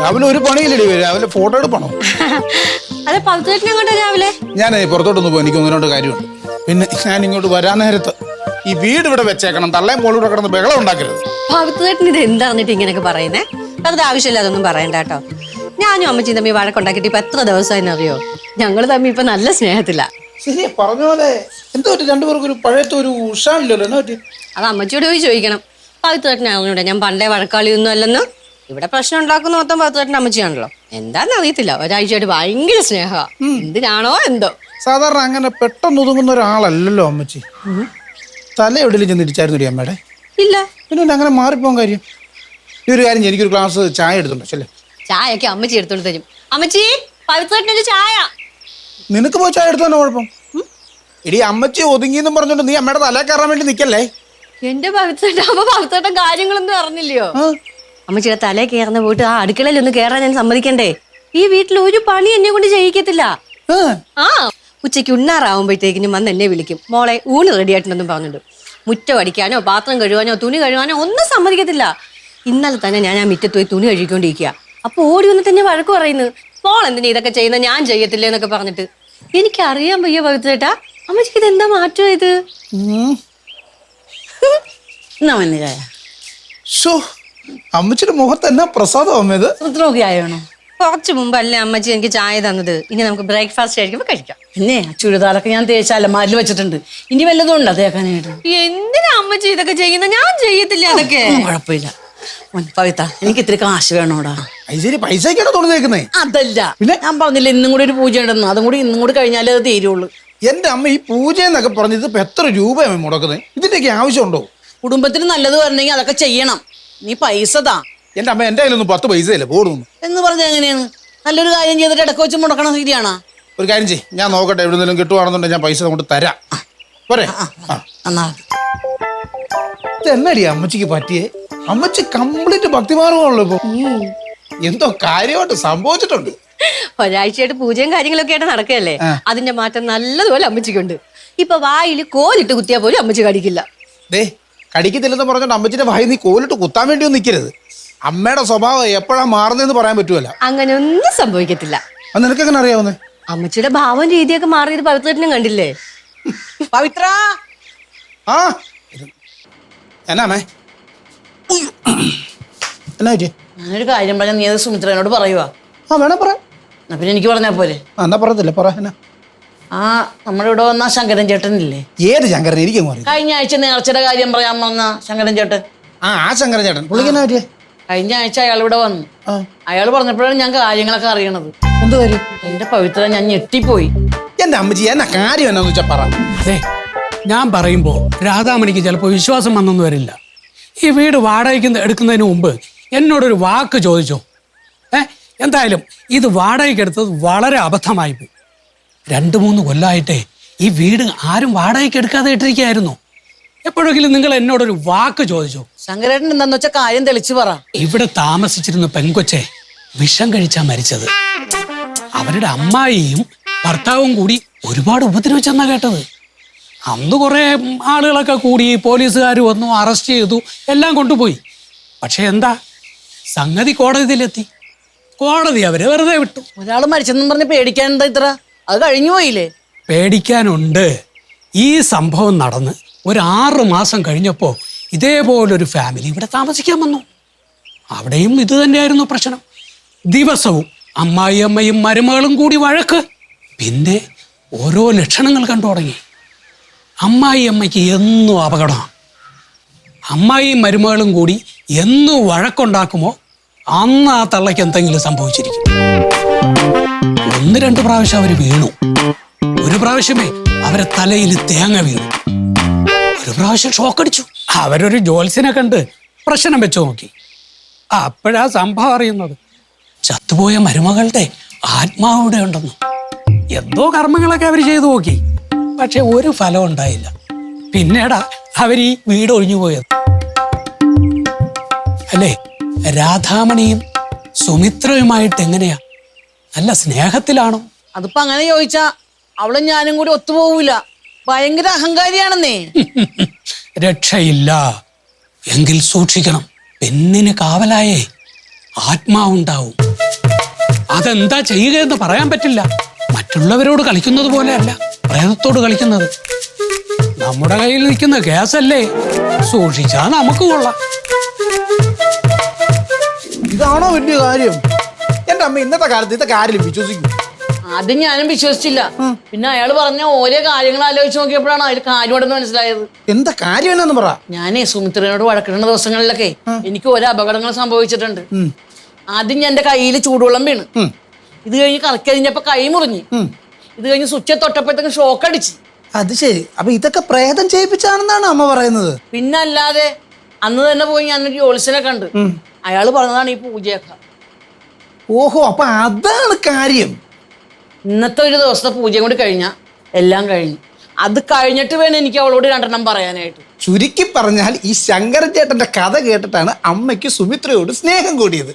രാവിലെ ഒരു പണിയില്ലേ, രാവിലെ ഫോട്ടോ എടുപ്പണോ? അതെ, പവിത്രേട്ടൻ എങ്ങോട്ടാ രാവിലെ? ഞാൻ പുറത്തോട്ടൊന്ന് പോകും, എനിക്ക് 1-2 കാര്യമുണ്ട്. പിന്നെ ഞാൻ ഇങ്ങോട്ട് വരാൻ നേരത്ത് ഈ വീട് ഇവിടെ വെച്ചേക്കണം, തള്ളയും മോളും ഇവിടെ കിടന്ന് ബഹളം ഉണ്ടാക്കരുത്. പവിത്രേട്ടൻ ഇത് എന്താന്നിട്ട് ഇങ്ങനെയൊക്കെ പറയുന്നേ? വെറുതെ ആവശ്യമില്ല അതൊന്നും പറയണ്ട കേട്ടോ. ഞാനും അമ്മച്ചിയും തമ്മിൽ വഴക്കുണ്ടാക്കിയിട്ട് ഇപ്പൊ എത്ര ദിവസമായി അറിയോ? ഞങ്ങൾ തമ്മിൽ ഇപ്പൊ നല്ല സ്നേഹത്തില്ല. ശരി, പറഞ്ഞ പോലെ എന്തോ രണ്ടുപേർക്കും ഒരു പഴയത്തെ ഒരു ഉഷാണില്ലല്ലോ, എന്നാ പറ്റി? അത് അമ്മച്ചിയോട് പോയി ചോദിക്കണം. പവിത്രേട്ടനെ അറിഞ്ഞൂടെ ഞാൻ പണ്ടേ വഴക്കാളിയൊന്നും അല്ലെന്ന്. ഇവിടെ പ്രശ്നം ഉണ്ടാക്കുന്ന മൊത്തം പവിത്രേട്ടൻ്റെ അമ്മച്ചിയാണല്ലോ. എന്താന്ന് അറിയത്തില്ല, ഒരാഴ്ചയായിട്ട് ഭയങ്കര സ്നേഹമാണ്. എന്തിനാണോ എന്തോ. സാധാരണ അങ്ങനെ പെട്ടെന്ന് ഒതുങ്ങുന്ന ഒരാളല്ലല്ലോ അമ്മച്ചി. തല എവിടെയും ചെന്ന് ഇടിച്ചായിരുന്നു അമ്മയുടെ? ഇല്ല. പിന്നെ അങ്ങനെ മാറിപ്പോകാൻ കാര്യം? ഈ ഒരു കാര്യം, എനിക്കൊരു ഗ്ലാസ് ചായ എടുത്തുണ്ടോ? ചെല്ലേ, ചായയൊക്കെ അമ്മച്ചി എടുത്തോണ്ട് തരും. അമ്മച്ചി, പവിത്രേട്ടനൊരു ചായ. നിനക്ക് പോയി ചായ എടുത്തോ കുഴപ്പം? ഇടി അമ്മച്ചി ഒതുങ്ങിയെന്നും പറഞ്ഞോണ്ട് നീ അമ്മയുടെ തലേ കയറാൻ വേണ്ടി നിക്കല്ലേ? എന്റെ പവിത്രേട്ടൻ, അമ്മ പവിത്രേട്ടൻ കാര്യങ്ങളൊന്നും അറിഞ്ഞില്ലയോ? അമ്മച്ചിയുടെ തലേ കയറുന്ന പോയിട്ട് ആ അടുക്കളയിൽ ഒന്ന് കയറാൻ ഞാൻ സമ്മതിക്കണ്ടേ? ഈ വീട്ടിൽ ഒരു പണി എന്നെ കൊണ്ട് ചെയ്യിക്കത്തില്ല. ആ, ഉച്ചയ്ക്ക് ഉണ്ണാറാവുമ്പോഴത്തേക്കിനും വന്ന് എന്നെ വിളിക്കും, മോളെ ഊണ് റെഡി ആയിട്ടുണ്ടെന്നും പറഞ്ഞിട്ട്. മുറ്റം അടിക്കാനോ പാത്രം കഴുകാനോ തുണി കഴുകാനോ ഒന്നും സമ്മതിക്കത്തില്ല. ഇന്നലെ തന്നെ ഞാൻ ആ മുറ്റത്ത് പോയി തുണി കഴുകിക്കൊണ്ടിരിക്കുക. അപ്പൊ ഓടി വന്നിട്ട് എന്നെ വഴക്ക് പറയുന്നു, മോൾ എന്തിനാ ഇതൊക്കെ ചെയ്യുന്ന, ഞാൻ ചെയ്യത്തില്ല എന്നൊക്കെ പറഞ്ഞിട്ട്. എനിക്കറിയാൻ വയ്യ പവിത്രേട്ടാ, അമ്മച്ചിക്ക് ഇത് എന്താ മാറ്റം ഇത്? അമ്മച്ചിയുടെ മുഖത്ത് എന്നാ പ്രസാദം അമ്മയത്? ഹൃദ്രോഗിയായോണോ? കുറച്ചു മുമ്പല്ലേ അമ്മച്ചി എനിക്ക് ചായ തന്നത്. ഇനി നമുക്ക് ബ്രേക്ക്ഫാസ്റ്റ് കഴിക്കുമ്പോ കഴിക്കാം. പിന്നെ ചുരിദാറൊക്കെ ഞാൻ തേച്ച അലമാരിൽ വെച്ചിട്ടുണ്ട്. ഇനി വല്ലതും ഉണ്ടോ തേക്കാനായിട്ട്? എന്തിനാ അമ്മച്ചി ഇതൊക്കെ ചെയ്യുന്ന? ഞാൻ ചെയ്യത്തില്ല അതൊക്കെ. കുഴപ്പമില്ല പവിത്ര, എനിക്ക് ഇത്തിരി കാശ് വേണോടാ. പൈസക്കാണോ തുണി? അതല്ല, ഞാൻ പറഞ്ഞില്ല ഇന്നും കൂടി ഒരു പൂജ ഉണ്ടെന്ന്. അതും കൂടി ഇന്നും കൂടി കഴിഞ്ഞാലേ അത് തീരുള്ളൂ. എന്റെ അമ്മ ഈ പൂജ എന്നൊക്കെ പറഞ്ഞത് ഇപ്പൊ എത്ര രൂപയാണ് മുടക്കുന്നത്? ഇതിന്റെയൊക്കെ ആവശ്യമുണ്ടോ? കുടുംബത്തിന് നല്ലത് വരണമെങ്കിൽ അതൊക്കെ ചെയ്യണം. നീ പൈസ താ. എന്റെ അമ്മ എന്റെ കയ്യിലൊന്നും 10 പൈസയല്ലേ പോടുന്നു എന്ന് പറഞ്ഞാൽ എങ്ങനെയാണ്? നല്ലൊരു കാര്യം ചെയ്തിട്ട് ഇടക്ക് വെച്ച് മുടക്കണം, ശരിയാണോ? ഒരു കാര്യം ചെയ്യ്, ഞാൻ നോക്കട്ടെ, എവിടെന്നെങ്കിലും കിട്ടുവാണെന്നുണ്ടെങ്കിൽ ഞാൻ പൈസ കൊണ്ട് തരാം. പോരെ? എന്നടി അമ്മച്ചിക്ക് പറ്റിയേ? അമ്മച്ചി കംപ്ലീറ്റ് ഭക്തിമാർഗമാണല്ലോ ഇപ്പൊ. എന്തോ കാര്യമായിട്ട് സംഭവിച്ചിട്ടുണ്ട്. ഒരാഴ്ചയായിട്ട് പൂജയും കാര്യങ്ങളൊക്കെ ആയിട്ട് നടക്കുകയല്ലേ, അതിന്റെ മാറ്റം നല്ലതുപോലെ അമ്മച്ചിക്കുണ്ട്. ഇപ്പൊ വായിൽ കോലിട്ട് കുത്തിയാൽ പോലും അമ്മച്ചി കടിക്കില്ല. ദേ, കടിക്കത്തില്ലെന്ന് പറഞ്ഞോണ്ട് അമ്മച്ചിന്റെ വായി നീ കോലിട്ട് കുത്താൻ വേണ്ടി ഒന്നും നിൽക്കരുത്. അമ്മയുടെ സ്വഭാവം എപ്പോഴാ മാറുന്നതെന്ന് പറയാൻ പറ്റുമല്ല. അങ്ങനെ ഒന്നും സംഭവിക്കത്തില്ല. അത് നിനക്കെങ്ങനെ അറിയാവുന്നേ? അമ്മച്ചിയുടെ ഭാവം രീതിയൊക്കെ മാറിയത് പവിത്രേട്ടനും കണ്ടില്ലേ? പവിത്ര, ആ എന്നാമേ എന്നാ പറ്റിയേ? ഞാനൊരു കാര്യം പറഞ്ഞാൽ നീ അത് സുമിത്രനോട് പറയുവാ. വേണേ പറ. പിന്നെ എനിക്ക് പറഞ്ഞാ പോരെ? എന്നാ പറയത്തില്ല, പറ. എന്നാ? നമ്മുടെ ഇവിടെ വന്ന ശങ്കരൻ ചേട്ടനില്ലേ? ഏത് ശങ്കരൻ? എനിക്ക് കഴിഞ്ഞ ആഴ്ച നേർച്ചയുടെ കാര്യം പറയാൻ വന്ന ശങ്കരൻ ചേട്ടൻ. ആ ശങ്കരൻ ചേട്ടൻ. പുള്ളിക്കെന്നാ പറ്റിയേ? കഴിഞ്ഞ ആഴ്ച അയാൾ ഇവിടെ വന്നു. അയാൾ പറഞ്ഞപ്പോഴാണ് ഞാൻ കാര്യങ്ങളൊക്കെ അറിയണത്. എന്ത് കാര്യം? എന്റെ പവിത്ര, ഞാൻ ഞെട്ടിപ്പോയി. എന്റെ അമ്മച്ചി എന്നാ കാര്യം എന്നാന്ന് വെച്ചാ പറ. അതെ, ഞാൻ പറയുമ്പോ രാധാമണിക്ക് ചിലപ്പോൾ വിശ്വാസം വന്നൊന്നും വരില്ല. ഈ വീട് വാടകയ്ക്ക് എടുക്കുന്നതിന് മുമ്പ് എന്നോടൊരു വാക്ക് ചോദിച്ചോ? എന്തായാലും ഇത് വാടകയ്ക്ക് എടുത്തത് വളരെ അബദ്ധമായി പോയി. 2-3 കൊല്ലമായിട്ടേ ഈ വീട് ആരും വാടകയ്ക്ക് എടുക്കാതെ ഇട്ടിരിക്കുകയായിരുന്നു. എപ്പോഴെങ്കിലും നിങ്ങൾ എന്നോടൊരു വാക്ക് ചോദിച്ചോ? ശങ്കരേട്ടൻ എന്താന്ന് വെച്ചാൽ കാര്യം തെളിച്ചു പറ. ഇവിടെ താമസിച്ചിരുന്ന പെൺകൊച്ചെ വിഷം കഴിച്ചാ മരിച്ചത്. അവരുടെ അമ്മായിയും ഭർത്താവും കൂടി ഒരുപാട് ഉപദ്രവിച്ചെന്നാ കേട്ടത്. അന്ന് കുറെ ആളുകളൊക്കെ കൂടി പോലീസുകാർ വന്നു, അറസ്റ്റ് ചെയ്തു, എല്ലാം കൊണ്ടുപോയി. പക്ഷെ എന്താ, സംഗതി കോടതിയിലെത്തി. കോടതി അവരെ വെറുതെ വിട്ടു. ഒരാൾ മരിച്ചെന്നും പറഞ്ഞ് പേടിക്കാനുണ്ടോ ഇത്ര? അത് കഴിഞ്ഞു പോയില്ലേ? പേടിക്കാനുണ്ട്. ഈ സംഭവം നടന്ന് ഒരു 6 മാസം കഴിഞ്ഞപ്പോൾ ഇതേപോലൊരു ഫാമിലി ഇവിടെ താമസിക്കാൻ വന്നു. അവിടെയും ഇത് തന്നെയായിരുന്നു പ്രശ്നം. ദിവസവും അമ്മായിയമ്മയും മരുമകളും കൂടി വഴക്ക്. പിന്നെ ഓരോ ലക്ഷണങ്ങൾ കണ്ടു തുടങ്ങി. അമ്മായിയമ്മയ്ക്ക് എന്നും അപകടമാണ്. അമ്മായിയും മരുമകളും കൂടി എന്നും വഴക്കുണ്ടാക്കുമോ അന്ന് ആ തള്ളയ്ക്ക് എന്തെങ്കിലും സംഭവിച്ചിരിക്കും. 1-2 പ്രാവശ്യം അവർ വീണു. ഒരു പ്രാവശ്യമേ അവരെ തലയിൽ തേങ്ങ വീണു. ഒരു പ്രാവശ്യം ഷോക്കടിച്ചു. അവരൊരു ജോത്സ്യനെ കണ്ട് പ്രശ്നം വെച്ച് നോക്കി. അപ്പോഴാ സംഭവം അറിയുന്നത്. ചത്തുപോയ മരുമകളുടെ ആത്മാവ് ഇവിടെ ഉണ്ടെന്ന്. എന്തോ കർമ്മങ്ങളൊക്കെ അവർ ചെയ്തു നോക്കി. പക്ഷെ ഒരു ഫലം ഉണ്ടായില്ല. പിന്നീടാ അവർ ഈ വീട് ഒഴിഞ്ഞു പോയത്. അല്ലേ, രാധാമണിയും സുമിത്രയുമായിട്ട് എങ്ങനെയാ? നല്ല സ്നേഹത്തിലാണോ? അതിപ്പോ അങ്ങനെ ചോദിച്ചാ അവളും ഞാനും കൂടി ഒത്തുപോകൂല. ഭയങ്കര അഹങ്കാരിയാണെന്നേ. രക്ഷയില്ല. എങ്കിൽ സൂക്ഷിക്കണം. പെണ്ണിന് കാവലായേ ആത്മാവുണ്ടാവും. അതെന്താ ചെയ്യുക എന്ന് പറയാൻ പറ്റില്ല. മറ്റുള്ളവരോട് കളിക്കുന്നത് പോലെയല്ല പ്രേതത്തോട് കളിക്കുന്നത്. നമ്മുടെ കയ്യിൽ നിൽക്കുന്ന ഗ്യാസല്ലേ, സൂക്ഷിച്ചാ നമുക്ക് കൊള്ളാം. ഇതാണോ വലിയ കാര്യം? എന്റെ അമ്മ ഇന്നത്തെ കാലത്ത് ഇതൊക്കെ ആരെങ്കിലും വിശ്വസിക്കും? ആദ്യം ഞാനും വിശ്വസിച്ചില്ല. പിന്നെ അയാൾ പറഞ്ഞ ഓരോ കാര്യങ്ങൾ ആലോചിച്ച് നോക്കിയപ്പോഴാണ് അതിൽ കാര്യമാണെന്ന് മനസ്സിലായത്. എന്താ കാര്യം എന്നാന്ന് പറ. ഞാനേ സുമിത്രയോട് വഴക്കിടുന്ന ദിവസങ്ങളിലൊക്കെ എനിക്ക് ഓരോ അപകടങ്ങൾ സംഭവിച്ചിട്ടുണ്ട്. ആദ്യം ഞാൻ എന്റെ കയ്യിൽ ചൂടുവെള്ളം വീണ്. ഇത് കഴിഞ്ഞ് കറക്കി കഴിഞ്ഞപ്പോ കൈ മുറിഞ്ഞ്. ഇത് കഴിഞ്ഞ് സ്വിച്ച് തൊട്ടപ്പോഴത്തേക്കും ഷോക്ക് അടിച്ച്. അത് ശരി. അപ്പൊ ഇതൊക്കെ പ്രേതം ചെയ്യിപ്പിച്ചാണെന്നാണ് അമ്മ പറയുന്നത്? പിന്നെ അല്ലാതെ അന്ന് തന്നെ പോയി ഞാനൊരു ജോത്സ്യനെ കണ്ട്. അയാള് പറഞ്ഞതാണ് ഈ പൂജയൊക്കെ. ഓഹോ, അപ്പൊ അതാണ് കാര്യം. ഇന്നത്തെ ഒരു ദിവസത്തെ പൂജയും കൂടി കഴിഞ്ഞാൽ എല്ലാം കഴിഞ്ഞു. അത് കഴിഞ്ഞിട്ട് വേണം എനിക്ക് അവളോട് രണ്ടെണ്ണം പറയാനായിട്ട്. ചുരുക്കി പറഞ്ഞാൽ ഈ ശങ്കരൻ ചേട്ടന്റെ കഥ കേട്ടിട്ടാണ് അമ്മയ്ക്ക് സുമിത്രയോട് സ്നേഹം കൂടിയത്.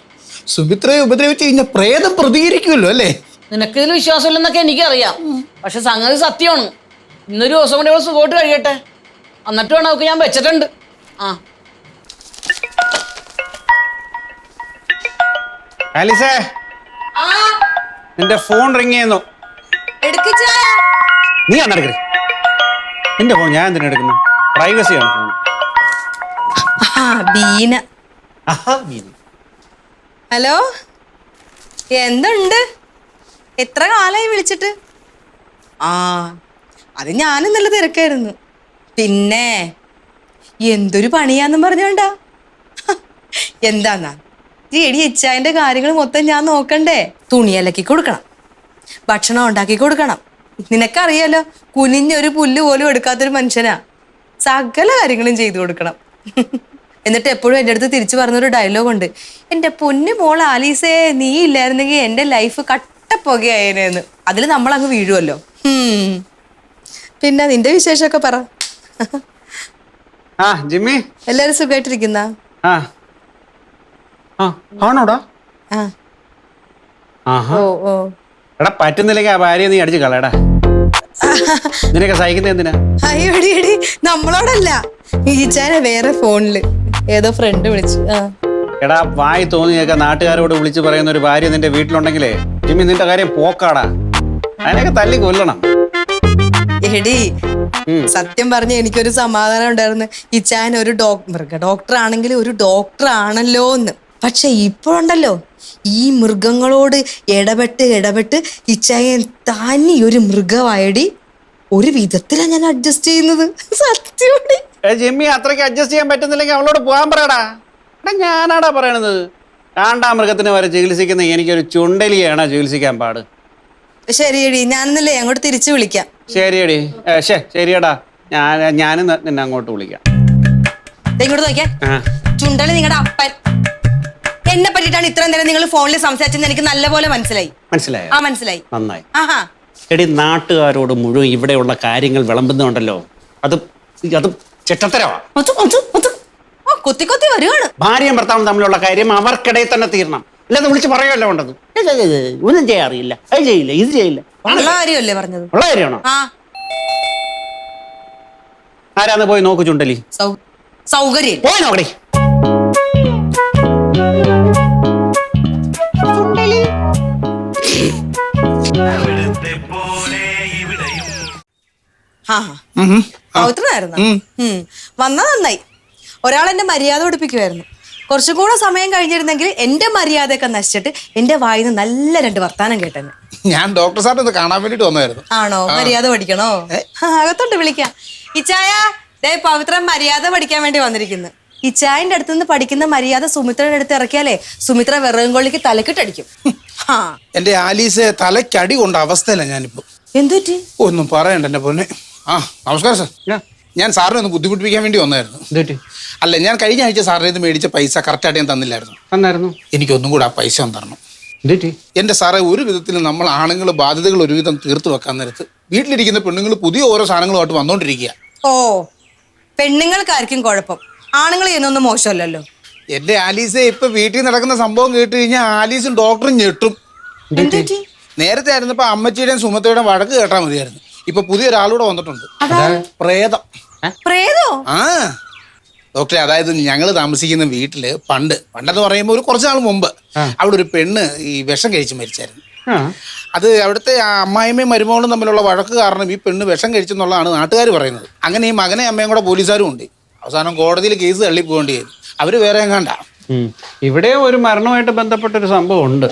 സുമിത്രയെ ഉപദ്രവിച്ചു കഴിഞ്ഞാൽ പ്രേതം പ്രതികരിക്കുമല്ലോ അല്ലേ? നിനക്കിതിൽ വിശ്വാസമില്ലെന്നൊക്കെ എനിക്കറിയാം. പക്ഷെ സംഗതി സത്യമാണ്. ഇന്നൊരു ദിവസം കൂടി അവൾ സുഖമായിട്ട് കഴിയട്ടെ, എന്നിട്ട് വേണം അവൾക്ക് ഞാൻ വെച്ചിട്ടുണ്ട്. ആ ആലിസേ, നിന്റെ ഫോൺ റിങ് ചെയ്യുന്നു. നീ അന്നെടുക്കേ. നിന്റെ ഫോൺ ഞാൻ എന്തിനാ എടുക്കുന്നു? പ്രൈവസിയാണ് ഫോൺ. ഹലോ, എന്തുണ്ട്? എത്ര കാലമായി വിളിച്ചിട്ട്? അത് ഞാനും നല്ല തിരക്കായിരുന്നു. പിന്നെ എന്തൊരു പണിയാന്നും പറഞ്ഞോണ്ടാ? എന്താന്നാ എടി ഇച്ചായന്റെ കാര്യങ്ങൾ മൊത്തം ഞാൻ നോക്കണ്ടേ? തുണി അലക്കി കൊടുക്കണം, ഭക്ഷണം ഉണ്ടാക്കി കൊടുക്കണം. നിനക്കറിയാലോ, കുനിഞ്ഞൊരു പുല്ല് പോലും എടുക്കാത്തൊരു മനുഷ്യനാ. സകല കാര്യങ്ങളും ചെയ്തു കൊടുക്കണം. എന്നിട്ട് എപ്പോഴും എൻ്റെ അടുത്ത് തിരിച്ചു പറഞ്ഞൊരു ഡയലോഗ് ഉണ്ട്, എൻ്റെ പൊന്നു മോൾ ആലീസേ, നീ ഇല്ലായിരുന്നെങ്കിൽ എൻ്റെ ലൈഫ് കട്ടപ്പുകയായേനെന്ന്. അതിൽ നമ്മളങ്ങ് വീഴുമല്ലോ. പിന്നെ നിന്റെ വിശേഷമൊക്കെ പറ. ജിമ്മി, എല്ലാരും സുഖമായിട്ടിരിക്കുന്ന? ആണോടാ? ഓ ഓ എടാ, പറ്റുന്നില്ലെങ്കിൽ ആ ഭാര്യ നീ അടിച്ചു കളയടാ. നിനക്ക് സഹിക്കുന്നത് എന്തിനാ? അയ്യോടി എടി, നമ്മളോടല്ല, ഈച്ചാനെ വേറെ ഫോണില് ഏതോ ഫ്രണ്ട് വിളിച്ചു. എടാ, വായി തോന്നിയൊക്കെ നാട്ടുകാരോട് വിളിച്ചു പറയുന്ന ഒരു ഭാര്യ നിന്റെ വീട്ടിലുണ്ടെങ്കിലേ ജിമ്മി, നിന്റെ കാര്യം പോക്കാടാ. അതിനൊക്കെ തല്ലി കൊല്ലണം. എടി, സത്യം പറഞ്ഞ എനിക്കൊരു സമാധാനം ഉണ്ടായിരുന്നു. ഇച്ചാൻ ഒരു മൃഗ ഡോക്ടർ ആണെങ്കിൽ ഒരു ഡോക്ടർ ആണല്ലോ എന്ന്. പക്ഷെ ഇപ്പോഴുണ്ടല്ലോ, ഈ മൃഗങ്ങളോട് ഇടപെട്ട് ഇച്ചായൻ തനി ഒരു മൃഗമായടി. ഒരു വിധത്തിലാണ് ഞാൻ അഡ്ജസ്റ്റ് ചെയ്യുന്നത്. സത്യം ജിമ്മി, അത്രയ്ക്ക് അഡ്ജസ്റ്റ് ചെയ്യാൻ പറ്റുന്നില്ലെങ്കിൽ അവളോട് പോകാൻ പറയടാ. എടാ, ഞാനാടാ പറയണത്. കാണ്ടാമൃഗത്തിന് വരെ ചികിത്സിക്കുന്ന എനിക്കൊരു ചുണ്ടലിയാണ് ചികിത്സിക്കാൻ പാട്. ശരിയടി, ഞാനെന്നല്ലേ അങ്ങോട്ട് തിരിച്ചു വിളിക്കാം. ശരിയടി, ശരിയടാ, ഞാനും നിന്നെ അങ്ങോട്ട് വിളിക്കാം. ഇങ്ങോട്ട് നോക്കിയാ, ചുണ്ടലി നിങ്ങളുടെ അപ്പൻ. എന്നെ പറ്റിട്ടാണ് ഇത്രയും നേരം നിങ്ങൾ ഫോണിൽ സംസാരിച്ചെന്ന് എനിക്ക് നല്ലപോലെ മനസ്സിലായി. മനസ്സിലായി. നന്നായി. എടി, നാട്ടുകാരോട് മുഴുവൻ ഇവിടെയുള്ള കാര്യങ്ങൾ വിളമ്പുന്നുണ്ടല്ലോ, അത് ചെറ്റത്തരവാ. കൊത്തി വരുവാണ്. ഭാര്യയും ഭർത്താവും തമ്മിലുള്ള കാര്യം അവർക്കിടയിൽ തന്നെ തീരണം. അല്ലാതെ വിളിച്ച് പറയുമല്ലോ വേണ്ടത്. ഒന്നും ചെയ്യാറില്ല, അത് ചെയ്യില്ല, ഇത് ചെയ്യില്ല. ഉള്ള കാര്യമല്ലേ പറഞ്ഞത്? ഉള്ള കാര്യമാണോ? ആരാന്ന് പോയി നോക്കു ചുണ്ടലി. സൗകര്യം പോയി നോക്കടി. പവിത്രനായിരുന്നു. വന്നാ നന്നായി. ഒരാൾ എന്നെ മര്യാദ പഠിപ്പിക്കുമായിരുന്നു. കുറച്ചും കൂടെ സമയം കഴിഞ്ഞിരുന്നെങ്കിൽ എന്റെ മര്യാദയൊക്കെ നശിച്ചിട്ട് എന്റെ വായിന്ന് നല്ല രണ്ട് വർത്താനം കേട്ടെന്ന്. ഞാൻ ഡോക്ടർ സാറിനെ കാണാൻ വേണ്ടിട്ട് വന്നായിരുന്നു. ആണോ? മര്യാദ പഠിക്കണോ? അകത്തോട്ട് വിളിക്കാം. ഇച്ചായ, പവിത്രൻ മര്യാദ പഠിക്കാൻ വേണ്ടി വന്നിരിക്കുന്നു. ഇച്ചായന്റെ അടുത്തുനിന്ന് പഠിക്കുന്ന മര്യാദ സുമിത്രയുടെ അടുത്ത് ഇറക്കിയാലേ സുമിത്ര വെറും കൊള്ളിക്ക് തലക്കിട്ടടിക്കും. എന്റെ ആലീസ് തലക്കടി കൊണ്ട അവസ്ഥയില്ല ഞാനിപ്പോ. എന്തുപറ്റി? ഒന്നും പറയണ്ട എന്റെ പൊന്നെ. നമസ്കാരം സാർ. ഞാൻ സാറിനെ ഒന്ന് ബുദ്ധിമുട്ടിപ്പിക്കാൻ വേണ്ടി വന്നായിരുന്നു. അല്ല, ഞാൻ കഴിഞ്ഞ ആഴ്ച സാറിന് ഇത് മേടിച്ച പൈസ കറക്റ്റായിട്ട് ഞാൻ തന്നില്ലായിരുന്നു. എനിക്കൊന്നും കൂടെ ആ പൈസ ഒന്ന് തരണം. എന്റെ സാറേ, ഒരു വിധത്തിൽ നമ്മൾ ആണുങ്ങൾ ബാധ്യതകൾ ഒരുവിധം തീർത്തു വെക്കാൻ നേരത്ത് വീട്ടിലിരിക്കുന്ന പെണ്ണുങ്ങൾ പുതിയ ഓരോ സാധനങ്ങളുമായിട്ട് വന്നോണ്ടിരിക്കുക. ഓ, പെണ്ണുങ്ങൾക്കായിരിക്കും കുഴപ്പം, ആണുങ്ങൾ ചെയ്യുന്നൊന്നും മോശമല്ലല്ലോ. എന്റെ ആലീസെ, ഇപ്പൊ വീട്ടിൽ നടക്കുന്ന സംഭവം കേട്ട് കഴിഞ്ഞാൽ ആലീസും ഡോക്ടറും ഞെട്ടും. നേരത്തെ ആയിരുന്നപ്പോ അമ്മച്ചിയുടെയും സുമത്തയുടെയും വഴക്ക് കേട്ടാൽ മതിയായിരുന്നു. ഇപ്പൊ പുതിയൊരാളൂടെ വന്നിട്ടുണ്ട്, പ്രേതം. പ്രേതോ? ആ ഡോക്ടറെ, അതായത് ഞങ്ങൾ താമസിക്കുന്ന വീട്ടില് പണ്ടെന്ന് പറയുമ്പോൾ ഒരു കുറച്ച് നാൾ മുമ്പ് അവിടെ ഒരു പെണ്ണ് ഈ വിഷം കഴിച്ച് മരിച്ചായിരുന്നു. അത് അവിടുത്തെ അമ്മായിമ്മയും മരുമകളും തമ്മിലുള്ള വഴക്ക് കാരണം ഈ പെണ്ണ് വിഷം കഴിച്ചെന്നുള്ളതാണ് നാട്ടുകാർ പറയുന്നത്. അങ്ങനെ ഈ മകനെ അമ്മയും കൂടെ പോലീസുകാരും ഉണ്ട്. അവസാനം കോടതിയിൽ കേസ് തള്ളി പോകേണ്ടി വരും. അവര് വേറെ എങ്ങാണ്ട. ഇവിടെ ഒരു മരണവുമായിട്ട് ബന്ധപ്പെട്ടൊരു സംഭവം ഉണ്ട്.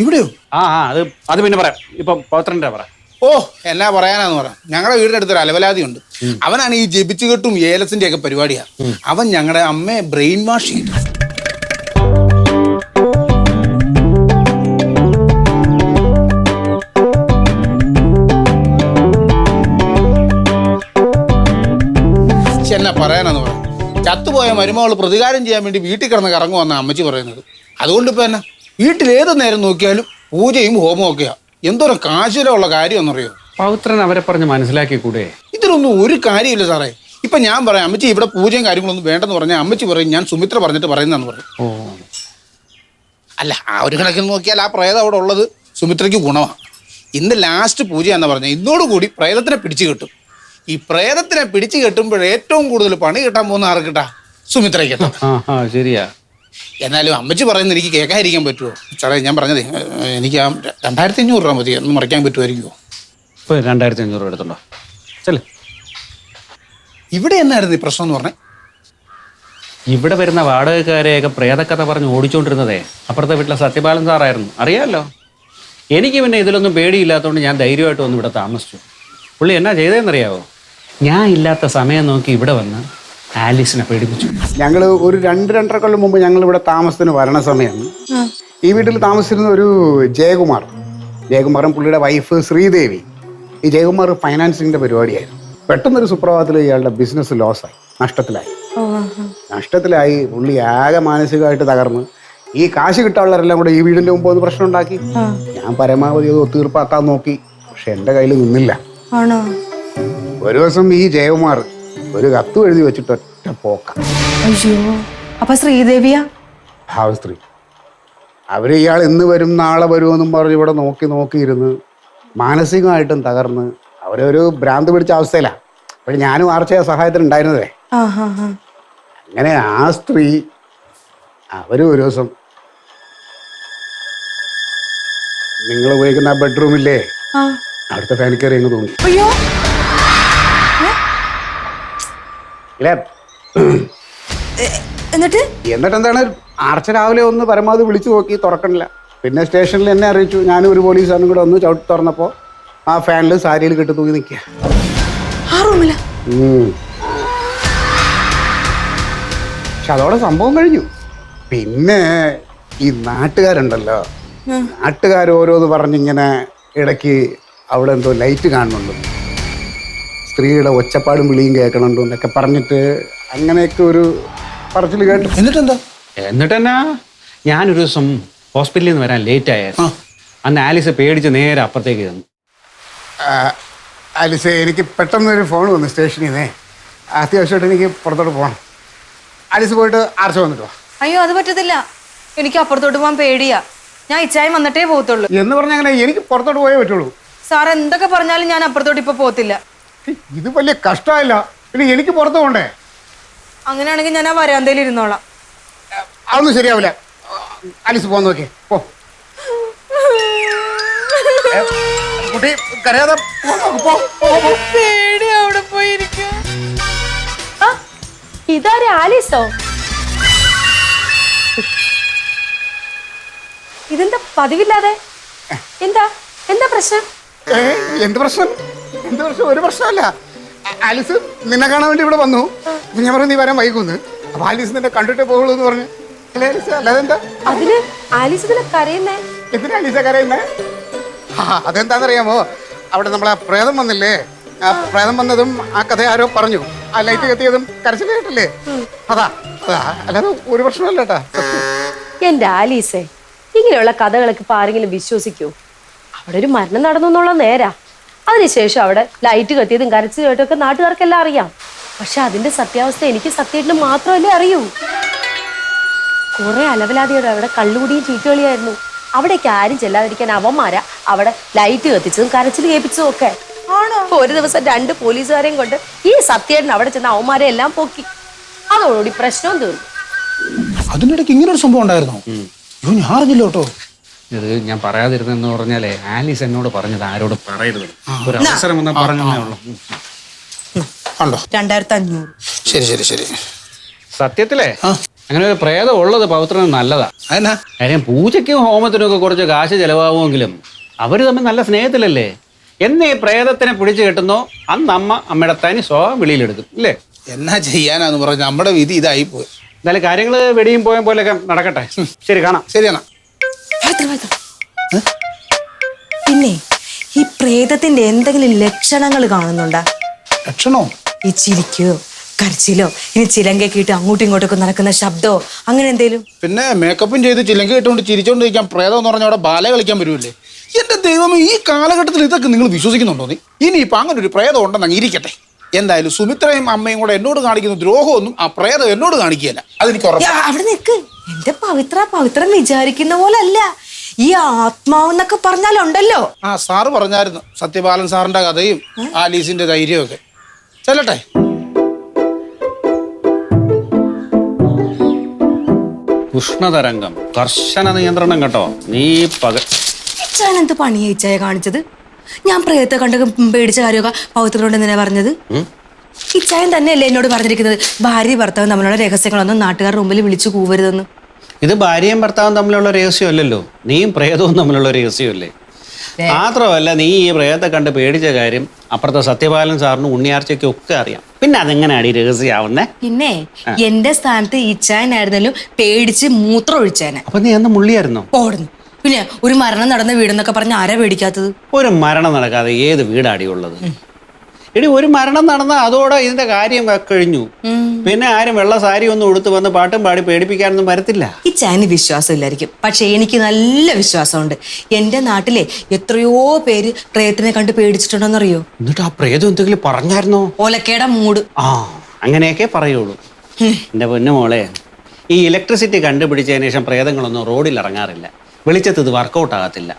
ഇവിടെയോ? അത് പിന്നെ പറയാം. ഇപ്പൊ പൗത്രന്റെ പറ. ഓ, എന്നാ പറയാനാന്ന് പറയാം. ഞങ്ങളുടെ വീടിന്റെ അടുത്തൊരു അലവലാതി ഉണ്ട്. അവനാണ് ഈ ജപിച്ചുകെട്ടും ഏലസിന്റെ ഒക്കെ പരിപാടിയാ. അവൻ ഞങ്ങളുടെ അമ്മയെ ബ്രെയിൻ വാഷ് ചെയ്തു. എന്നാ പറയാനാന്ന് പറയാം. ചത്തുപോയ മരുമകൾ പ്രതികാരം ചെയ്യാൻ വേണ്ടി വീട്ടിൽ കിടന്ന് കറങ്ങുവന്ന അമ്മച്ചി പറയുന്നത്. അതുകൊണ്ട് ഇപ്പൊ എന്നാ വീട്ടിൽ നേരം നോക്കിയാലും പൂജയും ഹോമവും ഒക്കെയാ. എന്തോരം കാശുരമുള്ള കാര്യമെന്നറിയോ? പൗത്രൻ അവരെ പറഞ്ഞ് മനസ്സിലാക്കി കൂടെ? ഇതിലൊന്നും ഒരു കാര്യമില്ല സാറേ. ഇപ്പൊ ഞാൻ പറയാം അമ്മച്ചി ഇവിടെ പൂജയും കാര്യങ്ങളൊന്നും വേണ്ടെന്ന് പറഞ്ഞാൽ അമ്മച്ചി പറയും ഞാൻ സുമിത്ര പറഞ്ഞിട്ട് പറയുന്നതെന്ന് പറയും. അല്ല, ആ ഒരു കണക്കിന് നോക്കിയാൽ ആ പ്രേതം അവിടെ ഉള്ളത് സുമിത്രയ്ക്ക് ഗുണമാണ്. ഇന്ന് ലാസ്റ്റ് പൂജയാന്ന് പറഞ്ഞാൽ ഇന്നോടുകൂടി പ്രേതത്തിനെ പിടിച്ചു കിട്ടും. ഈ പ്രേതത്തിനെ പിടിച്ചു കെട്ടുമ്പോൾ ഏറ്റവും കൂടുതൽ പണി കിട്ടാൻ പോകുന്ന ആർക്കിട്ടാ? സുമിത്രയ്ക്ക് കിട്ടും. ശരിയാ. എന്നാലും അമ്മച്ചി പറയുന്നത് എനിക്ക് കേൾക്കാതിരിക്കാൻ പറ്റുമോ? സാറേ, ഞാൻ പറഞ്ഞതേ എനിക്ക് ആ 2500 രൂപ മതി. ഒന്ന് മറിക്കാൻ പറ്റുമായിരിക്കുമോ? 2500 രൂപ എടുത്തുണ്ടോ? ചെല്. ഇവിടെ എന്നായിരുന്നു ഈ പ്രശ്നം എന്ന് പറഞ്ഞേ? ഇവിടെ വരുന്ന വാടകക്കാരെയൊക്കെ പ്രേതക്കഥ പറഞ്ഞ് ഓടിച്ചോണ്ടിരുന്നതേ അപ്പുറത്തെ വീട്ടിലെ സത്യപാലൻ സാറായിരുന്നു. അറിയാമല്ലോ. എനിക്ക് പിന്നെ ഇതിലൊന്നും പേടിയില്ലാത്തതുകൊണ്ട് ഞാൻ ധൈര്യമായിട്ട് വന്ന് ഇവിടെ താമസിച്ചു. പുള്ളി എന്നാ ചെയ്തതെന്നറിയാവോ? ഞാൻ ഇല്ലാത്ത സമയം നോക്കി ഇവിടെ വന്ന് ആലീസിനെ പേടിപ്പിച്ചു. ഞങ്ങൾ ഒരു 2-2.5 കൊല്ലം മുമ്പ് ഞങ്ങൾ ഇവിടെ താമസത്തിന് വരണ സമയം ഈ വീട്ടിൽ താമസിച്ചിരുന്ന ഒരു ജയകുമാറും പുള്ളിയുടെ വൈഫ് ശ്രീദേവി. ഈ ജയകുമാർ ഫൈനാൻസിങ്ങിന്റെ പരിപാടിയായിരുന്നു. പെട്ടെന്നൊരു സുപ്രഭാതത്തിൽ ഇയാളുടെ ബിസിനസ് ലോസായി, നഷ്ടത്തിലായി. പുള്ളി ആകെ മാനസികമായിട്ട് തകർന്ന് ഈ കാശ് കിട്ടാനുള്ളവരെല്ലാം കൂടെ ഈ വീടിന്റെ മുമ്പ് ഒന്ന് പ്രശ്നം ഉണ്ടാക്കി. ഞാൻ പരമാവധി അത് ഒത്തീർപ്പാക്കാൻ നോക്കി. പക്ഷെ എൻ്റെ കയ്യിൽ നിന്നില്ല. ഒരു ദിവസം ഈ ജയകുമാർ ഒരു കത്ത് എഴുതി വെച്ചിട്ട് ഒറ്റ പോക്ക. അയ്യോ, അപ്പൊ ശ്രീദേവിയാ? ഭാവസ്ത്രീ. അവര് ഇയാൾ ഇന്ന് വരും നാളെ വരുമെന്നും പറഞ്ഞ് ഇവിടെ നോക്കിയിരുന്ന് മാനസികമായിട്ടും തകർന്ന് അവരൊരു ഭ്രാന്ത് പിടിച്ച അവസ്ഥയിലാണ്. അപ്പോൾ ഞാനും ആർച്ചയ സഹായത്തിന് ഉണ്ടായിരുന്നതേ. അങ്ങനെ ആ സ്ത്രീ അവര് ഒരു ദിവസം നിങ്ങൾ ഉപയോഗിക്കുന്ന ആ ബെഡ്റൂമില്ലേ, അവിടുത്തെ ഫാൻ കയറി അങ്ങ് തോന്നി. എന്നിട്ട് എന്താണ് ആർച്ച രാവിലെ ഒന്ന് പരമാവധി വിളിച്ചു നോക്കി, തുറക്കണില്ല. പിന്നെ സ്റ്റേഷനിൽ എന്നെ അറിയിച്ചു. ഞാനും ഒരു പോലീസുകാരനും കൂടെ ഒന്ന് ചവിട്ടി തുറന്നപ്പോൾ ആ ഫാനിൽ സാരിയിൽ കെട്ടി തൂക്കി നിൽക്കുക. പക്ഷെ അതോടെ സംഭവം കഴിഞ്ഞു. പിന്നെ ഈ നാട്ടുകാരുണ്ടല്ലോ, നാട്ടുകാർ ഓരോന്ന് പറഞ്ഞിങ്ങനെ ഇടയ്ക്ക് അവിടെ എന്തോ ലൈറ്റ് കാണുന്നുണ്ട്, സ്ത്രീയുടെ ഒച്ചപ്പാടും വിളിയും കേൾക്കണുണ്ടോ എന്നൊക്കെ പറഞ്ഞിട്ട് അങ്ങനെയൊക്കെ ഒരു പറച്ചിൽ കേട്ടു. എന്നിട്ടെന്നാ ഞാനൊരു ദിവസം ഹോസ്പിറ്റലിൽ നിന്ന് വരാൻ ലേറ്റ് ആയിരുന്നു. അന്ന് ആലിസ് പേടിച്ച് നേരെ അപ്പുറത്തേക്ക് തന്നു. ആലിസ്, എനിക്ക് പെട്ടെന്നൊരു ഫോൺ വന്നു സ്റ്റേഷനിൽ നിന്നേ. അത്യാവശ്യമായിട്ട് എനിക്ക് പുറത്തോട്ട് പോകണം. ആലിസ് പോയിട്ട് ആർച്ച വന്നിട്ടോ? അയ്യോ, അത് പറ്റത്തില്ല. എനിക്ക് അപ്പുറത്തോട്ട് പോകാൻ പേടിയാ. ഞാൻ ഇച്ചായം വന്നിട്ടേ പോകത്തുള്ളൂ. എന്ന് പറഞ്ഞാൽ അങ്ങനെ എനിക്ക് പുറത്തോട്ട് പോയേ പറ്റുള്ളൂ. സാർ എന്തൊക്കെ പറഞ്ഞാലും ഞാൻ അപ്പുറത്തോട്ട് ഇപ്പൊ പോകത്തില്ല. ഇത് വലിയ കഷ്ടമായില്ല. പിന്നെ എനിക്ക് പുറത്ത് പോകണ്ടേ? അങ്ങനെയാണെങ്കിൽ ഞാൻ ആ വരാന്തയിൽ ഇരുന്നോളാം. അതൊന്നും ശരിയാവില്ല. ആലിസ് പോകാൻ നോക്കിയേ. പോ കുട്ടി, കരയാതെ പേടി അവിടെ പോയിരിക്കും. ഇതാരെ ആലീസോ? ഇതെന്താ പതിവില്ലാതെ? എന്താ പ്രശ്നം? എന്ത് പ്രശ്നം? ഒരു പ്രശ്നമല്ല. ആലിസ് നിന്നെ കാണാൻ വേണ്ടി ഇവിടെ വന്നു. ഞാൻ പറഞ്ഞു നീ വരാൻ വൈകുന്നു. അപ്പൊ ആലിസ് നിന്നെ കണ്ടിട്ടേ പോകുള്ളൂ എന്ന് പറഞ്ഞു. അല്ലേ ആലിസ്? അല്ലാതെന്താ? അതിന് ആലീസ് ഇതിനെ കരയുന്നേ? എന്തിനാ ആലിസ കരയുന്നേ? അതെന്താണെന്നറിയാമോ? അവിടെ നമ്മളെ പ്രേതം വന്നില്ലേ, ആ പ്രേതം വന്നതും ആ കഥ ആരോ പറഞ്ഞു. ആ ലൈറ്റ് കത്തിയതും കരച്ചിൽ കേട്ടില്ലേ? അതാ അല്ലാതെ ഒരു പ്രശ്നമല്ല കേട്ടാ. എന്റെ ആലീസേ, ഇങ്ങനെയുള്ള കഥകളൊക്കെ ഇപ്പൊ ആരെങ്കിലും വിശ്വസിക്കൂ? അവിടെ ഒരു മരണം നടന്നു എന്നുള്ള നേരാ. അതിനുശേഷം അവിടെ ലൈറ്റ് കത്തിയതും കരച്ചിൽ കേട്ടൊക്കെ നാട്ടുകാർക്കെല്ലാം അറിയാം. പക്ഷെ അതിന്റെ സത്യാവസ്ഥ എനിക്ക് സത്യമായിട്ട് മാത്രമല്ലേ അറിയൂ. കുറെ അലവലാതിയോടെ അവിടെ കള്ളുകൂടിയും ചീട്ടുകളിയായിരുന്നു. അവിടേക്ക് ആരും ചെല്ലാതിരിക്കാൻ അവന്മാരാ അവിടെ ലൈറ്റ് കത്തിച്ചതും കരച്ചിൽ കേൾപ്പിച്ചതും ഒക്കെ. ഒരു ദിവസം 2 പോലീസുകാരെയും കൊണ്ട് ഈ സത്യേട്ടൻ അവിടെ ചെന്ന് അവന്മാരെ എല്ലാം പൊക്കി. അതോടുകൂടി പ്രശ്നവും തീർന്നു. അതിനിടയ്ക്ക് ഇങ്ങനെ ഒരു സംഭവം ഉണ്ടായിരുന്നോ? അയ്യോ, ഞാൻ അറിഞ്ഞില്ല കേട്ടോ. ഇത് ഞാൻ പറയാതിരുന്നെന്ന് പറഞ്ഞാലേ ആലീസ് എന്നോട് പറഞ്ഞത് ആരോട് പറയരുത്, ഒരു അവസരം എന്നാ പറഞ്ഞേ ഉള്ളൂ. ഉണ്ടോ? 2500. ശരി ശരി ശരി. സത്യത്തിലേ അങ്ങനെ ഒരു പ്രേതം ഉള്ളത് പവിത്രന് നല്ലതാ. അതെന്നാ? കാര്യം പൂജയ്ക്കും ഹോമത്തിനും ഒക്കെ കുറച്ച് കാശ് ചെലവാകുമെങ്കിലും അവര് തമ്മിൽ നല്ല സ്നേഹത്തിലല്ലേ. എന്ന് ഈ പ്രേതത്തിനെ പിടിച്ചു കെട്ടുന്നോ അന്ന് അമ്മയുടെ തനി സ്വഭാവം വെളിയിലെടുക്കും ഇല്ലേ? എന്നാ ചെയ്യാനാന്ന് പറഞ്ഞ നമ്മുടെ വിധി ഇതായി പോയി. എന്തായാലും കാര്യങ്ങള് വെടിയും പോയ പോലെയൊക്കെ നടക്കട്ടെ. ശരി, കാണാം. ശരിയാണ്. പിന്നെ ഈ പ്രേതത്തിന്റെ എന്തെങ്കിലും ലക്ഷണങ്ങൾ കാണുന്നുണ്ടാ? ലക്ഷണോ? ഈ ചിരിക്കോ കരച്ചിലോ ഇനി ചിലങ്കയൊക്കെ അങ്ങോട്ടും ഇങ്ങോട്ടൊക്കെ നടക്കുന്ന ശബ്ദമോ അങ്ങനെ എന്തേലും? പിന്നെ മേക്കപ്പും ചെയ്ത് ചിലങ്ക ഇട്ടുകൊണ്ട് ചിരിച്ചോണ്ടിരിക്കാൻ പ്രേതം എന്ന് പറഞ്ഞാൽ അവിടെ ബാല കളിക്കാൻ വരുമല്ലേ? എന്റെ ദൈവമേ, ഈ കാലഘട്ടത്തിൽ ഇതൊക്കെ നിങ്ങൾ വിശ്വസിക്കുന്നുണ്ടോ? നീ ഇനിയിപ്പോ അങ്ങനെ ഒരു പ്രേതം ഉണ്ടെന്ന് ഇരിക്കട്ടെ. എന്തായാലും സുമിത്രയും അമ്മയും കൂടെ എന്നോട് കാണിക്കുന്ന ദ്രോഹമൊന്നും ആ പ്രേതം എന്നോട് കാണിക്കുകയല്ല. അതെനിക്ക് ഉറപ്പാണ്. അവിടെ നിൽക്ക്. എന്റെ പവിത്രം വിചാരിക്കുന്ന പോലല്ല. ഈ ആത്മാവെന്നൊക്കെ പറഞ്ഞാലുണ്ടല്ലോ. സാറ് പറഞ്ഞായിരുന്നു സത്യപാലൻ സാറിന്റെ കഥയും ആലീസിന്റെ ധൈര്യവും ഒക്കെ. ചെല്ലട്ടെ. ഉഷ്ണതരംഗം കർശന നിയന്ത്രണം കേട്ടോ. നീ ഇച്ചാൻ എന്ത് പണിയാ ഇച്ചായ കാണിച്ചത്? ഞാൻ പ്രേതത്തെ കണ്ട പേടിച്ച കാര്യമൊക്കെ പവിത്രനോട് എന്തിനാ പറഞ്ഞത്? ഇച്ചായൻ തന്നെയല്ലേ എന്നോട് പറഞ്ഞിരിക്കുന്നത് ഭാര്യ ഭർത്താവും തമ്മിലുള്ള രഹസ്യങ്ങളൊന്നും നാട്ടുകാരുടെ മുമ്പിൽ വിളിച്ചു കൂവരുതെന്ന്. ഇത് ഭാര്യയും ഭർത്താവും തമ്മിലുള്ള രഹസ്യമല്ലല്ലോ, നീയും പ്രേതവും തമ്മിലുള്ള രഹസ്യമല്ലേ. മാത്രമല്ല, നീ ഈ പ്രേതത്തെ കണ്ട് പേടിച്ച കാര്യം അപ്പുറത്തെ സത്യപാലൻ സാറിനും ഉണ്ണിയാർച്ചയ്ക്കും ഒക്കെ അറിയാം. പിന്നെ അതെങ്ങനെയാണ് ഈ രഹസ്യമാവുന്നേ? പിന്നെ എന്റെ സ്ഥാനത്ത് ഇച്ചായനായിരുന്നല്ലോ പേടിച്ച് മൂത്രം ഒഴിച്ചാനെ. അപ്പൊ നീ അന്ന് മുള്ളിയായിരുന്നോ? ഓടുന്നു. പിന്നെ ഒരു മരണം നടന്ന വീടെന്നൊക്കെ പറഞ്ഞ ആരാ പേടിക്കാത്തത്? ഒരു മരണം നടക്കാതെ ഏത് വീടാടിയുള്ളത്? എടി, ഒരു മരണം നടന്ന അതോടെ ഇതിന്റെ കാര്യം കഴിഞ്ഞു. പിന്നെ ആരും വെള്ള സാരി ഒന്നും ഉടുത്ത് വന്ന് പാട്ടും പാടി പേടിപ്പിക്കാനൊന്നും വരത്തില്ല. ഈ ചായന് വിശ്വാസം ഇല്ലായിരിക്കും, പക്ഷെ എനിക്ക് നല്ല വിശ്വാസമുണ്ട്. എന്റെ നാട്ടിലെ എത്രയോ പേര് പ്രേതത്തിനെ കണ്ട് പേടിച്ചിട്ടുണ്ടോന്നറിയോ? എന്നിട്ട് ആ പ്രേതം എന്തെങ്കിലും പറഞ്ഞായിരുന്നോ? ഓലക്കേടെ മൂട്. അങ്ങനെയൊക്കെ പറയുള്ളൂ. എന്റെ പൊന്നു മോളെ, ഈ ഇലക്ട്രിസിറ്റി കണ്ടുപിടിച്ചതിന് ശേഷം പ്രേതങ്ങളൊന്നും റോഡിൽ ഇറങ്ങാറില്ല. വെളിച്ചത്ത് ഇത് വർക്കൗട്ട് ആകത്തില്ല.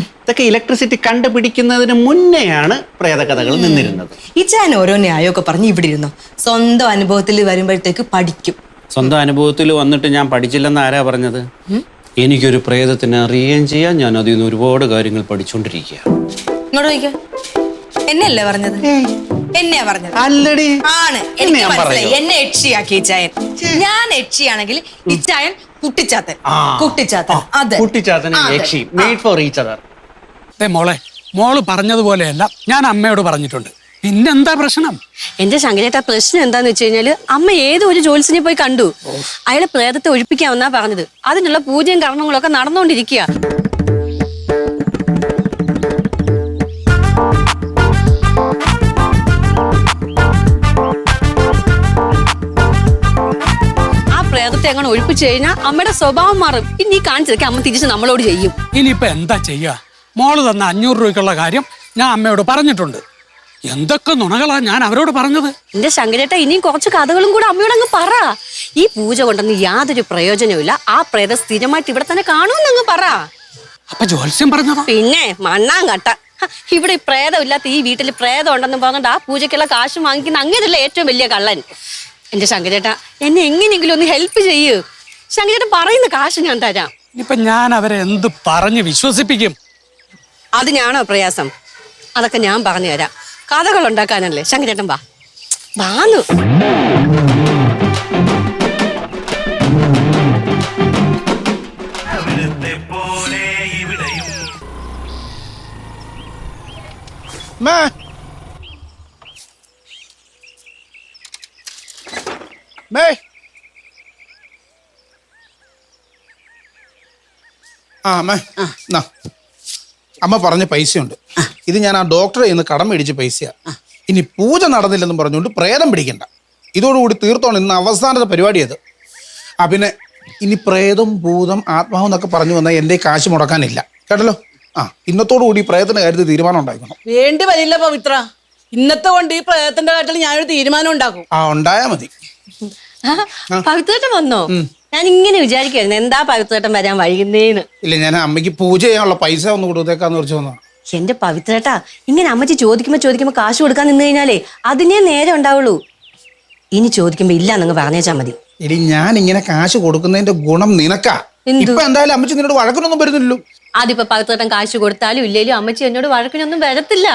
ഇതൊക്കെ ഇലക്ട്രിസിറ്റി കണ്ടുപിടിക്കുന്നതിന് മുന്നെയാണ് പ്രേതകഥകൾ നിന്നിരുന്നത്. ഈ ചാൻ ഓരോ ന്യായമൊക്കെ പറഞ്ഞ് ഇവിടെ ഇരുന്നു. സ്വന്തം അനുഭവത്തിൽ വരുമ്പോഴത്തേക്ക് പഠിക്കും. സ്വന്തം അനുഭവത്തിൽ വന്നിട്ട് ഞാൻ പഠിച്ചില്ലെന്ന് ആരാ പറഞ്ഞത്? എനിക്കൊരു പ്രേതത്തിനെ അറിയുകയും ചെയ്യാൻ ഞാൻ അതിൽ നിന്ന് ഒരുപാട് കാര്യങ്ങൾ പഠിച്ചുകൊണ്ടിരിക്കുക. ഇങ്ങോട്ട് നോക്കിക്കോ. എന്നെയല്ലേ പറഞ്ഞത്? എന്നെയാ പറഞ്ഞത്? അല്ലടി, ആണ്. എനിക്ക് മനസ്സിലായി. എന്നെ യക്ഷിയാക്കി ഇച്ചായൻ. ഞാൻ യക്ഷിയാണെങ്കിൽ ഇച്ചായൻ കുട്ടിച്ചാത്തൻ. കുട്ടിച്ചാത്തൻ. അതെ, കുട്ടിച്ചാത്തൻ യക്ഷി. Made for each other. മോള് പറഞ്ഞതുപോലെയല്ല ഞാൻ അമ്മയോട് പറഞ്ഞിട്ടുണ്ട്. പിന്നെന്താ പ്രശ്നം? എന്റെ ശങ്കരേട്ട പ്രശ്നം എന്താന്ന് വെച്ച് കഴിഞ്ഞാല് അമ്മ ഏതോ ഒരു ജോത്സ്യനെ പോയി കണ്ടു. അയാളെ പ്രേതത്തെ ഒഴിപ്പിക്കാമെന്നാ പറഞ്ഞത്. അതിനുള്ള പൂജയും കർമ്മങ്ങളൊക്കെ നടന്നുകൊണ്ടിരിക്കുക. പ്രേതത്തെ അങ്ങനെ ഒഴിപ്പിച്ചു കഴിഞ്ഞാൽ അമ്മയുടെ സ്വഭാവം മാറും. ഇനി കാണിച്ചതൊക്കെ അമ്മ തിരിച്ച് നമ്മളോട് ചെയ്യും. ഇനിയിപ്പോ എന്താ ചെയ്യാ? മോള് തന്ന 500 രൂപയ്ക്കുള്ള കാര്യം ഞാൻ അമ്മയോട് പറഞ്ഞിട്ടുണ്ട്. എന്തൊക്കെ നുണകളാ ഞാൻ അവരോട് പറഞ്ഞത്. എന്റെ ശങ്കരേട്ട, ഇനിയും കുറച്ച് കഥകളും കൂടെ അമ്മയോട് അങ്ങ് പറ. ഈ പൂജ കൊണ്ടൊന്നും യാതൊരു പ്രയോജനവുമില്ല. ആ പ്രേതം സ്ഥിരമായിട്ട് ഇവിടെ തന്നെ കാണുമെന്നങ്ങ് പറ. അപ്പൊ ജോത്സ്യം പറഞ്ഞതോ? പിന്നെ മണ്ണാങ്കട്ട. ഇവിടെ ഈ പ്രേതം ഇല്ലാത്ത ഈ വീട്ടിൽ പ്രേതം ഉണ്ടെന്ന് പറഞ്ഞിട്ട് ആ പൂജയ്ക്കുള്ള കാശ് വാങ്ങിക്കുന്ന അങ്ങനെയല്ല ഏറ്റവും വലിയ കള്ളൻ. എന്റെ ശങ്കരേട്ട, എന്നെ എങ്ങനെയെങ്കിലും ഒന്ന് ഹെൽപ്പ് ചെയ്യൂ. ശങ്കരേട്ടൻ പറയുന്ന കാശ് ഞാൻ തരാം. ഇപ്പൊ ഞാൻ അവരെ എന്ത് പറഞ്ഞ് വിശ്വസിപ്പിക്കും? അതിനാണോ പ്രയാസം? അതൊക്കെ ഞാൻ പറഞ്ഞു തരാം. കഥകൾ ഉണ്ടാക്കാനല്ലേ. ശങ്കരേട്ടൻ വാ. വാന്നു. അമ്മ പറഞ്ഞ പൈസയുണ്ട്. ഇത് ഞാൻ ആ ഡോക്ടറെ ഇന്ന് കടം മേടിച്ച പൈസയാ. ഇനി പൂജ നടന്നില്ലെന്നും പറഞ്ഞുകൊണ്ട് പ്രേതം പിടിക്കണ്ട. ഇതോടുകൂടി തീർത്തോണം. ഇന്ന് അവസാനത്തെ പരിപാടി അത്. പിന്നെ ഇനി പ്രേതം ഭൂതം ആത്മാവ് എന്നൊക്കെ പറഞ്ഞു വന്നാൽ എൻ്റെ കാശ് മുടക്കാനില്ല, കേട്ടല്ലോ. ഇന്നത്തോടു കൂടി പ്രേതത്തിന്റെ കാര്യത്തിൽ തീരുമാനം ഉണ്ടാക്കണം. വേണ്ടി വരില്ല പവിത്ര. ഇന്നത്തെ കൊണ്ട് ഈ പ്രേതത്തിന്റെ കാര്യത്തിൽ ഞാനൊരു തീരുമാനം ഉണ്ടാക്കും. ഉണ്ടായാ മതി. പവിത്രേട്ടൻ വന്നോ? ഞാൻ ഇങ്ങനെ വിചാരിക്കായിരുന്നു എന്താ പവിത്രേട്ടൻ വരാൻ വൈകുന്നേന്ന്. ഇല്ല, ഞാൻ അമ്മയ്ക്ക് പൂജ ചെയ്യാനുള്ള പൈസ ഒന്ന് കൊടുത്തേക്കാന്ന് വെച്ച് വന്നാ. എന്റെ പവിത്രേട്ടാ, ഇങ്ങനെ അമ്മച്ചി ചോദിക്കുമ്പോ കാശ് കൊടുക്കാൻ നിന്ന് കഴിഞ്ഞാലേ അതിനേ നേരെ ഉണ്ടാവുള്ളൂ. ഇനി ചോദിക്കുമ്പോ ഇല്ലാന്നങ്ങ് പറഞ്ഞേച്ചാ മതി. എടി ഞാൻ ഇങ്ങനെ കാശ് കൊടുക്കുന്നതിന്റെ ഗുണം നിനക്കാ. ഇപ്പൊ എന്തായാലും അമ്മച്ചി നിന്നോട് വഴക്കിനൊന്നും വരുന്നില്ലല്ലോ. അതിപ്പോ പവിത്രേട്ടൻ കാശ് കൊടുത്താലും ഇല്ലേലും അമ്മച്ചി എന്നോട് വഴക്കിനൊന്നും വരത്തില്ല.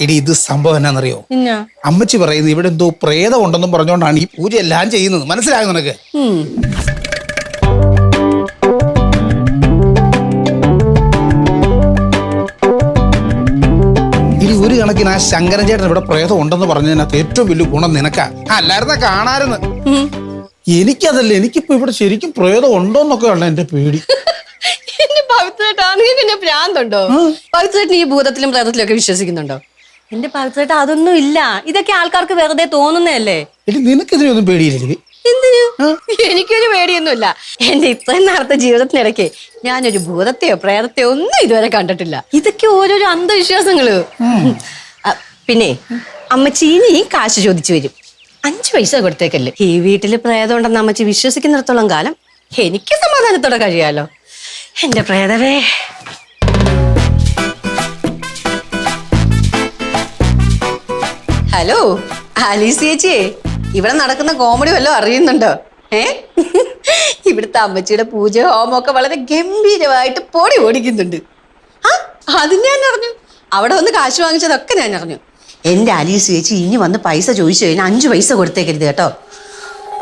എടി ഇത് സംഭവം എന്നാന്നറിയോ? പിന്നെ അമ്മച്ചി പറയുന്നത് ഇവിടെ എന്തോ പ്രേതം ഉണ്ടെന്നും പറഞ്ഞുകൊണ്ടാണ് ഈ പൂജ എല്ലാം ചെയ്യുന്നത്. മനസ്സിലായോ നിനക്ക്? ഇനി ഒരു കണക്കിന് ആ ശങ്കരൻ ചേട്ടൻ ഇവിടെ പ്രേതം ഉണ്ടെന്ന് പറഞ്ഞതിനകത്ത് ഏറ്റവും വലിയ ഗുണം നിനക്കാ. അല്ലായിരുന്ന കാണാരുന്ന്. എനിക്കതല്ല, എനിക്കിപ്പോ ഇവിടെ ശരിക്കും പ്രേതം ഉണ്ടോന്നൊക്കെ ഉള്ള എന്റെ പേടി. എന്റെ പവിത്രേട്ടാ, നിങ്ങൾക്ക് എന്നെ ഭ്രാന്തുണ്ടോ? പവിത്രേട്ടൻ ഈ ഭൂതത്തിലും പ്രേതത്തിലും ഒക്കെ വിശ്വസിക്കുന്നുണ്ടോ? എന്റെ പവിത്രേട്ട അതൊന്നും ഇല്ല. ഇതൊക്കെ ആൾക്കാർക്ക് വെറുതെ തോന്നുന്നതല്ലേ. എടി നിനക്കിതിനൊന്നും പേടിയില്ലേ? എന്തിനു? എനിക്കൊരു പേടിയൊന്നുമില്ല. എന്റെ ഇത്രയും നാളത്തെ ജീവിതത്തിനിടയ്ക്ക് ഞാനൊരു ഭൂതത്തെയോ പ്രേതത്തെയോ ഒന്നും ഇതുവരെ കണ്ടിട്ടില്ല. ഇതൊക്കെ ഓരോരോ അന്ധവിശ്വാസങ്ങള്. പിന്നെ അമ്മച്ചി ഇനി കാശ് ചോദിച്ചു വരും. 5 പൈസ കൊടുത്തേക്കല്ലേ. ഈ വീട്ടില് പ്രേതം ഉണ്ടെന്ന് അമ്മച്ചി വിശ്വസിക്കുന്നിടത്തോളം കാലം എനിക്ക് സമാധാനത്തോടെ കഴിയാലോ. എന്റെ പ്രേതവേ. ഹലോ ആലീസ് ചേച്ചിയെ, ഇവിടെ നടക്കുന്ന കോമഡി വല്ലതും അറിയുന്നുണ്ടോ? ഇവിടുത്തെ അമ്മച്ചിയുടെ പൂജ ഹോമമൊക്കെ വളരെ ഗംഭീരമായിട്ട് പൊടി ഓടിക്കുന്നുണ്ട്. അത് ഞാൻ അറിഞ്ഞു. അവിടെ വന്ന് കാശ് വാങ്ങിച്ചതൊക്കെ ഞാൻ അറിഞ്ഞു. എന്റെ ആലീസ് ചേച്ചി ഇനി വന്ന് പൈസ ചോദിച്ചു കഴിഞ്ഞാൽ 5 പൈസ കൊടുത്തേക്കരുത് കേട്ടോ.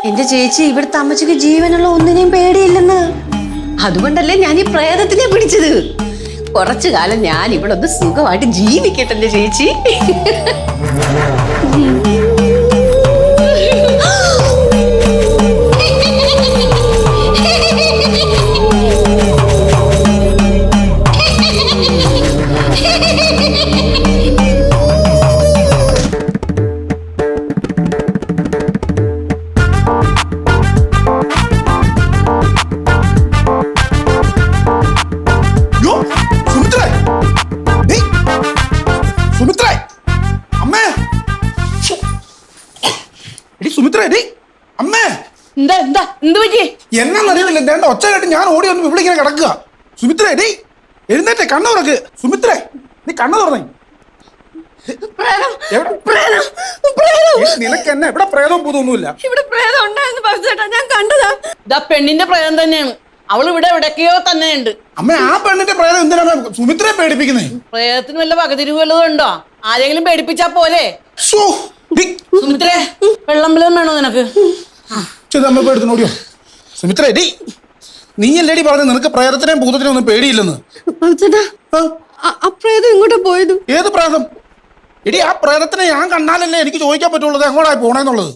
എന്റെ ചേച്ചി ഇവിടുത്തെ അമ്മച്ചിക്ക് ജീവനുള്ള ഒന്നിനെയും പേടിയില്ലെന്ന്. അതുകൊണ്ടല്ലേ ഞാൻ ഈ പ്രേതത്തിനെ പിടിച്ചത്. കുറച്ചു കാലം ഞാൻ ഇവിടെ ഒന്ന് സുഖമായിട്ട് ജീവിക്കട്ടെ എന്റെ ചേച്ചി. എന്നറിയുന്നില്ല, എന്താ ഒച്ച കേട്ട് ഞാൻ ഓടി വന്നു ഇവിടെ ഇങ്ങനെ കിടക്കുക. സുമിത്രേ ഡേ എഴുന്നേറ്റേ, കണ്ണു തുറക്ക്. സുമിത്രേ നീ കണ്ണു തുറന്നേ. നിനക്ക് എന്നെ ഇവിടെ പ്രേതവും ഭൂതമൊന്നുമില്ല. ഇവിടെ പ്രേതം ഉണ്ടായിരുന്നു ഞാൻ കണ്ടതാ. ഇതാ പെണ്ണിന്റെ പ്രേതം തന്നെയാണ്. അവൾ ഇവിടെ എവിടേക്കോ തന്നെയുണ്ട്. അമ്മ ആ പെണ്ണിന്റെ പ്രേതം എന്തിനാണ് സുമിത്രയെ പേടിപ്പിക്കുന്നേ? പ്രേതത്തിന് വല്ല വകതിരിവ് വല്ലതും ഉണ്ടോ? ആരെങ്കിലും പേടിപ്പിച്ചാ പോലെ. സുമിത്രേ വെള്ളം വല്ലതും വേണോ നിനക്ക്? അമ്മ പേടുത്തോടിയോ? സുമിത്രേ ഡി നീയല്ലേടി പറഞ്ഞു നിനക്ക് പ്രേതത്തിനെയും ഭൂതത്തിനെയും ഒന്നും പേടിയില്ലെന്ന്. പ്രേതം എങ്ങോട്ടാ പോയത്? ഏത് പ്രേതം? എടി ആ പ്രേതത്തിനെ ഞാൻ കണ്ടാലല്ലേ എനിക്ക് ചോദിക്കാൻ പറ്റുള്ളത് എങ്ങോട്ടായി പോണേന്നുള്ളത്.